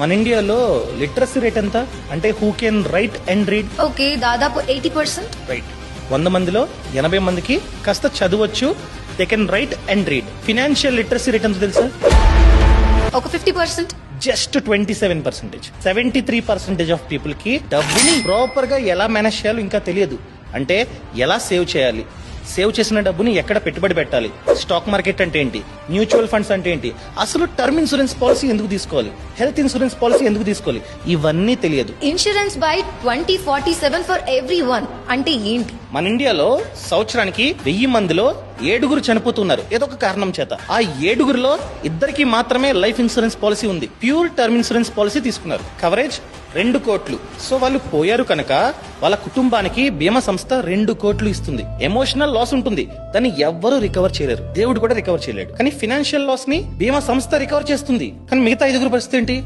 మన ఇండియాలో literacy rate ఎంత అంటే who can write and read? Okay, దాదాపు 80%. రైట్. 100 మందిలో 80 మందికి కాస్త చదవచ్చు, they can write and read. Financial literacy rate ఎంత తెలుసా? ఒక 50%. జస్ట్ 27%. 73% ఆఫ్ పీపుల్ కి డబ్బుని ప్రాపర్ గా ఎలా మేనేజ్ చేయాలో ఇంకా తెలియదు. అంటే ఎలా సేవ్ చేయాలి, సేవ్ చేసిన డబ్బుని ఎక్కడ పెట్టుబడి పెట్టాలి, స్టాక్ మార్కెట్ అంటే ఏంటి, మ్యూచువల్ ఫండ్స్ అంటే ఏంటి, అసలు టర్మ్ ఇన్సూరెన్స్ పాలసీ ఎందుకు తీసుకోవాలి, హెల్త్ ఇన్సూరెన్స్ పాలసీ ఎందుకు తీసుకోవాలి, ఇవన్నీ తెలియదు. ఇన్సూరెన్స్ బై 2047 ఫర్ ఎవ్రీవన్ అంటే ఏంటి? మన ఇండియాలో సంవత్సరానికి 1000 మందిలో 7 చనిపోతున్నారు ఏదో ఒక కారణం చేత. ఆ 7లో 2కి మాత్రమే లైఫ్ ఇన్సూరెన్స్ పాలసీ ఉంది. ప్యూర్ టర్మ్ ఇన్సూరెన్స్ పాలసీ తీసుకున్నారు. కవరేజ్ 2 కోట్లు. సో వాళ్ళు పోయారు కనుక వాళ్ళ కుటుంబానికి బీమా సంస్థ 2 కోట్లు ఇస్తుంది. ఎమోషనల్ లాస్ ఉంటుంది, దాన్ని ఎవ్వరూ రికవర్ చేయలేరు, దేవుడు కూడా రికవర్ చేయలేడు. కానీ ఫినాన్షియల్ లాస్ ని బీమా సంస్థ రికవర్ చేస్తుంది. కానీ మిగతా 5 పరిస్థితి ఏంటి?